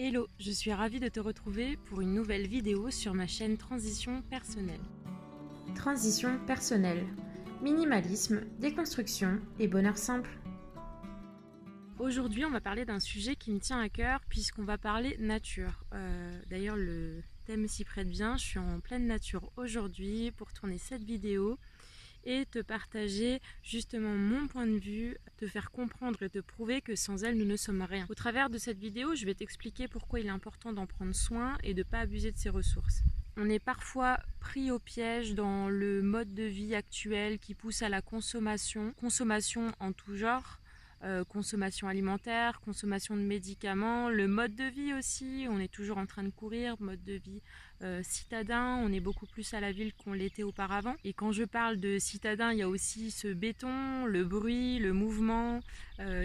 Hello, je suis ravie de te retrouver pour une nouvelle vidéo sur ma chaîne Transition Personnelle. Transition personnelle, minimalisme, déconstruction et bonheur simple. Aujourd'hui, on va parler d'un sujet qui me tient à cœur puisqu'on va parler nature. D'ailleurs, le thème s'y prête bien, je suis en pleine nature aujourd'hui pour tourner cette vidéo et te partager justement mon point de vue, te faire comprendre et te prouver que sans elle, nous ne sommes rien. Au travers de cette vidéo, je vais t'expliquer pourquoi il est important d'en prendre soin et de ne pas abuser de ses ressources. On est parfois pris au piège dans le mode de vie actuel qui pousse à la consommation en tout genre, consommation alimentaire, consommation de médicaments, le mode de vie aussi, on est toujours en train de courir, mode de vie citadin, on est beaucoup plus à la ville qu'on l'était auparavant. Et quand je parle de citadin, il y a aussi ce béton, le bruit, le mouvement,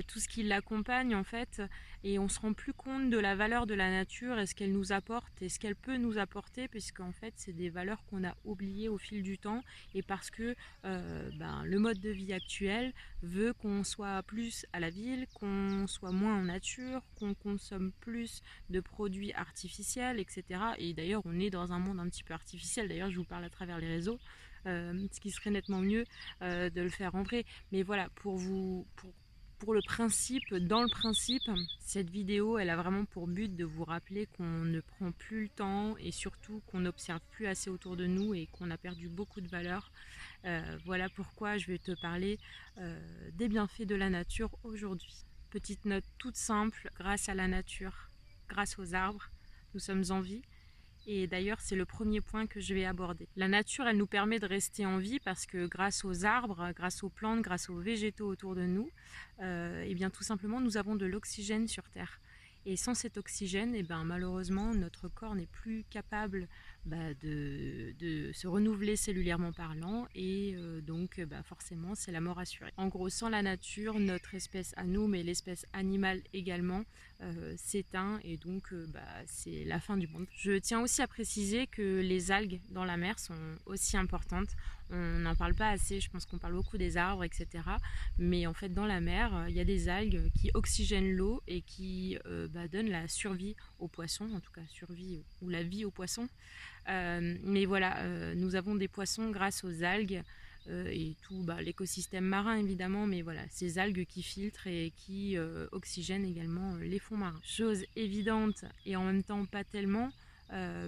tout ce qui l'accompagne en fait, et on se rend plus compte de la valeur de la nature et ce qu'elle nous apporte et ce qu'elle peut nous apporter, puisqu'en fait c'est des valeurs qu'on a oubliées au fil du temps, et parce que le mode de vie actuel veut qu'on soit plus à la ville, qu'on soit moins en nature, qu'on consomme plus de produits artificiels, etc. Et d'ailleurs, on est dans un monde un petit peu artificiel. D'ailleurs, je vous parle à travers les réseaux, ce qui serait nettement mieux de le faire en vrai. Mais voilà, pour le principe, dans le principe, cette vidéo, elle a vraiment pour but de vous rappeler qu'on ne prend plus le temps et surtout qu'on n'observe plus assez autour de nous et qu'on a perdu beaucoup de valeur. Voilà pourquoi je vais te parler des bienfaits de la nature aujourd'hui. Petite note toute simple, grâce à la nature, grâce aux arbres, nous sommes en vie. Et d'ailleurs, c'est le premier point que je vais aborder. La nature, elle nous permet de rester en vie parce que grâce aux arbres, grâce aux plantes, grâce aux végétaux autour de nous, et bien tout simplement, nous avons de l'oxygène sur Terre. Et sans cet oxygène, malheureusement, notre corps n'est plus capable de se renouveler cellulairement parlant, et donc forcément, c'est la mort assurée. En gros, sans la nature, notre espèce à nous, mais l'espèce animale également, s'éteint, et donc c'est la fin du monde. Je tiens aussi à préciser que les algues dans la mer sont aussi importantes. On n'en parle pas assez, je pense qu'on parle beaucoup des arbres, etc. Mais en fait, dans la mer, il y a des algues qui oxygènent l'eau et qui donnent la survie aux poissons, en tout cas survie ou la vie aux poissons. Mais voilà, nous avons des poissons grâce aux algues et tout l'écosystème marin évidemment, mais voilà, ces algues qui filtrent et qui oxygènent également les fonds marins. Chose évidente et en même temps pas tellement,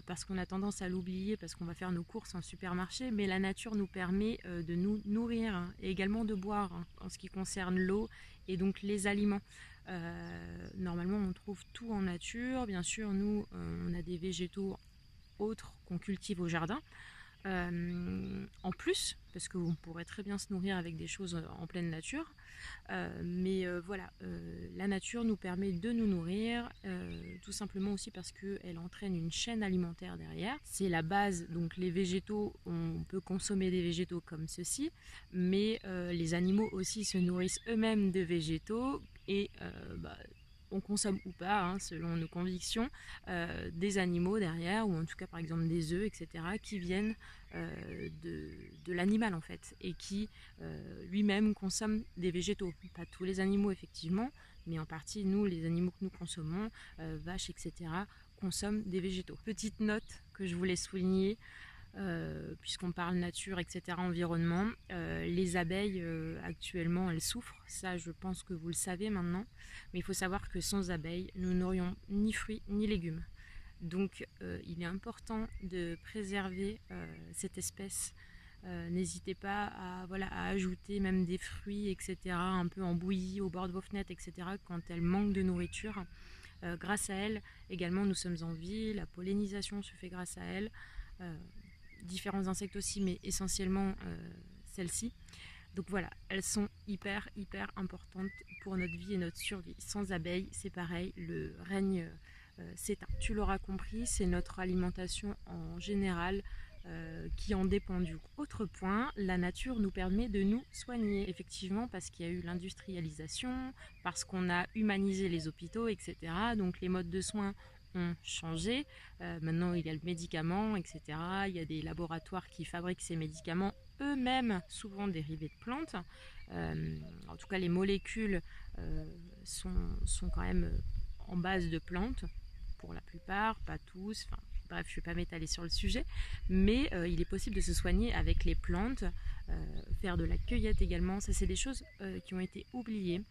parce qu'on a tendance à l'oublier parce qu'on va faire nos courses en supermarché, mais la nature nous permet de nous nourrir, hein, et également de boire, hein, en ce qui concerne l'eau et donc les aliments. Normalement on trouve tout en nature, bien sûr nous on a des végétaux autres qu'on cultive au jardin. En plus, parce qu'on pourrait très bien se nourrir avec des choses en pleine nature, la nature nous permet de nous nourrir, tout simplement aussi parce qu'elle entraîne une chaîne alimentaire derrière. C'est la base, donc les végétaux, on peut consommer des végétaux comme ceci, mais les animaux aussi se nourrissent eux-mêmes de végétaux, et on consomme ou pas, hein, selon nos convictions, des animaux derrière, ou en tout cas par exemple des œufs, etc., qui viennent de l'animal en fait, et qui lui-même consomme des végétaux. Pas tous les animaux effectivement, mais en partie nous, les animaux que nous consommons, vaches, etc., consomment des végétaux. Petite note que je voulais souligner, puisqu'on parle nature, etc., environnement, les abeilles actuellement elles souffrent, ça je pense que vous le savez maintenant, mais il faut savoir que sans abeilles nous n'aurions ni fruits ni légumes. Donc il est important de préserver cette espèce. N'hésitez pas à ajouter même des fruits, etc., un peu en bouillie au bord de vos fenêtres, etc., quand elles manquent de nourriture. Grâce à elles également nous sommes en vie, la pollinisation se fait grâce à elles. Différents insectes aussi, mais essentiellement celles-ci. Donc voilà, elles sont hyper importantes pour notre vie et notre survie. Sans abeilles, c'est pareil, le règne s'éteint. Tu l'auras compris, c'est notre alimentation en général qui en dépend du coup. Autre point, la nature nous permet de nous soigner, effectivement, parce qu'il y a eu l'industrialisation, parce qu'on a humanisé les hôpitaux, etc. Donc les modes de soins ont changé. Maintenant il y a le médicament, etc. Il y a des laboratoires qui fabriquent ces médicaments eux-mêmes, souvent dérivés de plantes. En tout cas les molécules sont quand même en base de plantes. pour la plupart, pas tous, enfin bref, je ne vais pas m'étaler sur le sujet, mais il est possible de se soigner avec les plantes, faire de la cueillette également, ça c'est des choses qui ont été oubliées.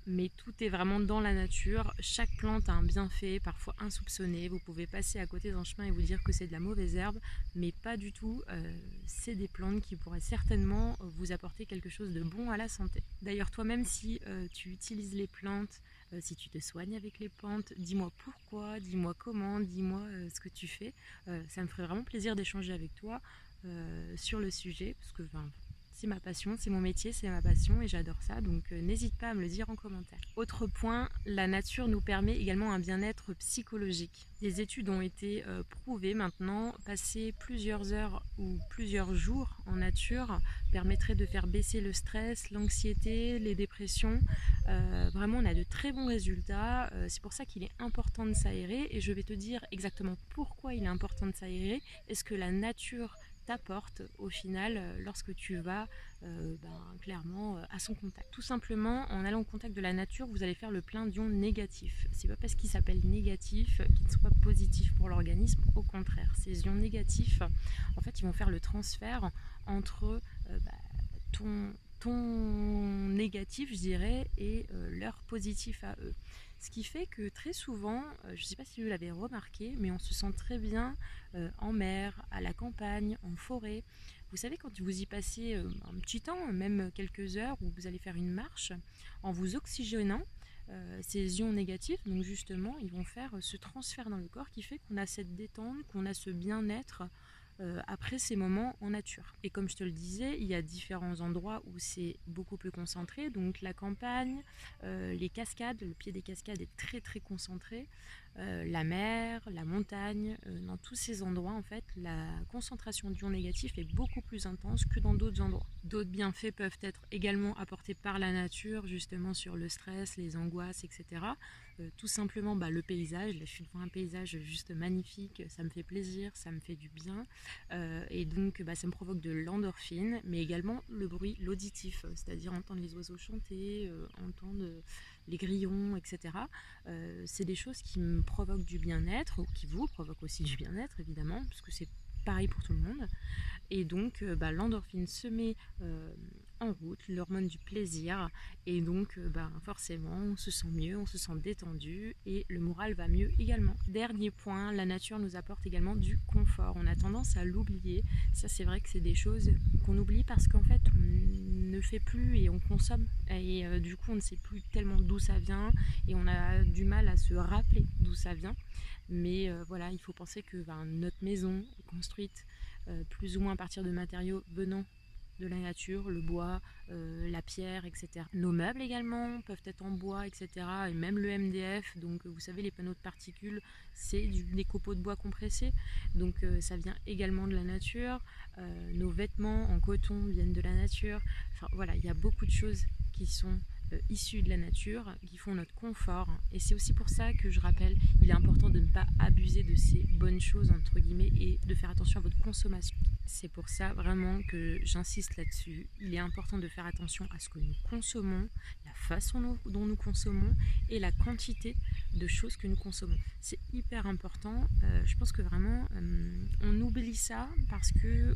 Mais tout est vraiment dans la nature, chaque plante a un bienfait, parfois insoupçonné, vous pouvez passer à côté d'un chemin et vous dire que c'est de la mauvaise herbe, mais pas du tout, c'est des plantes qui pourraient certainement vous apporter quelque chose de bon à la santé. D'ailleurs toi-même si tu utilises les plantes, si tu te soignes avec les plantes, dis-moi pourquoi, dis-moi comment, dis-moi ce que tu fais, ça me ferait vraiment plaisir d'échanger avec toi sur le sujet, parce que c'est ma passion, c'est mon métier, c'est ma passion et j'adore ça, donc n'hésite pas à me le dire en commentaire. Autre point, la nature nous permet également un bien-être psychologique. Des études ont été prouvées maintenant, passer plusieurs heures ou plusieurs jours en nature permettrait de faire baisser le stress, l'anxiété, les dépressions. Vraiment, on a de très bons résultats, c'est pour ça qu'il est important de s'aérer et je vais te dire exactement pourquoi il est important de s'aérer et ce que la nature t'apporte au final lorsque tu vas clairement à son contact. Tout simplement, en allant au contact de la nature, vous allez faire le plein d'ions négatifs. C'est pas parce qu'ils s'appellent négatifs qu'ils ne sont pas positifs pour l'organisme, au contraire. Ces ions négatifs, en fait, ils vont faire le transfert entre ton négatif, je dirais, et leur positif à eux. Ce qui fait que très souvent, je ne sais pas si vous l'avez remarqué, mais on se sent très bien en mer, à la campagne, en forêt. Vous savez, quand vous y passez un petit temps, même quelques heures, où vous allez faire une marche, en vous oxygénant, ces ions négatifs, donc justement, ils vont faire ce transfert dans le corps qui fait qu'on a cette détente, qu'on a ce bien-être après ces moments en nature. Et comme je te le disais, il y a différents endroits où c'est beaucoup plus concentré, donc la campagne, les cascades, le pied des cascades est très très concentré, la mer, la montagne, dans tous ces endroits en fait la concentration d'ions négatifs est beaucoup plus intense que dans d'autres endroits. D'autres bienfaits peuvent être également apportés par la nature justement sur le stress, les angoisses, etc. Tout simplement le paysage, là je suis devant un paysage juste magnifique, ça me fait plaisir, ça me fait du bien et donc ça me provoque de l'endorphine, mais également le bruit, l'auditif, c'est-à-dire entendre les oiseaux chanter, entendre les grillons, etc. C'est des choses qui me provoquent du bien-être, ou qui vous provoquent aussi du bien-être évidemment, parce que c'est pareil pour tout le monde. Et donc l'endorphine se met en route, l'hormone du plaisir, et donc forcément on se sent mieux, on se sent détendu et le moral va mieux également. Dernier point, la nature nous apporte également du confort. On a tendance à l'oublier, ça c'est vrai que c'est des choses qu'on oublie parce qu'en fait on ne fait plus et on consomme et du coup on ne sait plus tellement d'où ça vient et on a du mal à se rappeler d'où ça vient. Mais voilà, il faut penser que notre maison est construite plus ou moins à partir de matériaux venant de la nature, le bois, la pierre, etc. Nos meubles également peuvent être en bois, etc. Et même le MDF, donc vous savez les panneaux de particules, c'est des copeaux de bois compressés, donc ça vient également de la nature. Nos vêtements en coton viennent de la nature. Enfin voilà, il y a beaucoup de choses qui sont issus de la nature, qui font notre confort. Et c'est aussi pour ça que je rappelle, il est important de ne pas abuser de ces bonnes choses, entre guillemets, et de faire attention à votre consommation. C'est pour ça vraiment que j'insiste là-dessus. Il est important de faire attention à ce que nous consommons, la façon dont nous consommons et la quantité de choses que nous consommons. C'est hyper important. Je pense que vraiment, on oublie ça parce que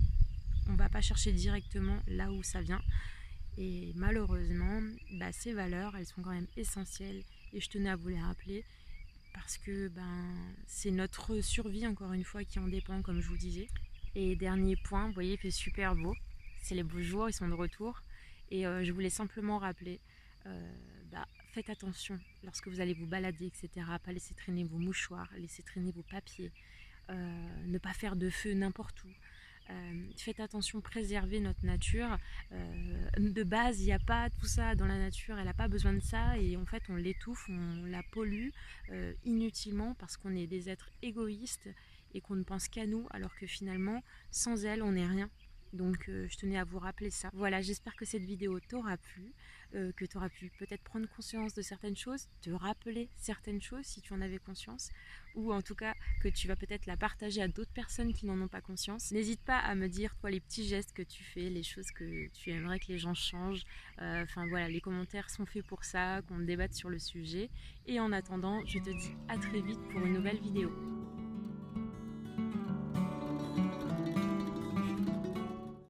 on ne va pas chercher directement là où ça vient. Et malheureusement, ces valeurs, elles sont quand même essentielles et je tenais à vous les rappeler parce que c'est notre survie, encore une fois, qui en dépend, comme je vous disais. Et dernier point, vous voyez, il fait super beau. C'est les beaux jours, ils sont de retour. Et je voulais simplement rappeler, faites attention lorsque vous allez vous balader, etc. Pas laisser traîner vos mouchoirs, laisser traîner vos papiers, ne pas faire de feu n'importe où. Faites attention, préservez notre nature. De base, il n'y a pas tout ça dans la nature, elle n'a pas besoin de ça et en fait on l'étouffe, on la pollue inutilement parce qu'on est des êtres égoïstes et qu'on ne pense qu'à nous alors que finalement sans elle on n'est rien. Donc je tenais à vous rappeler ça. Voilà, j'espère que cette vidéo t'aura plu, que tu auras pu peut-être prendre conscience de certaines choses, te rappeler certaines choses si tu en avais conscience, ou en tout cas que tu vas peut-être la partager à d'autres personnes qui n'en ont pas conscience. N'hésite pas à me dire toi les petits gestes que tu fais, les choses que tu aimerais que les gens changent. Enfin voilà, les commentaires sont faits pour ça, qu'on débatte sur le sujet. Et en attendant, je te dis à très vite pour une nouvelle vidéo.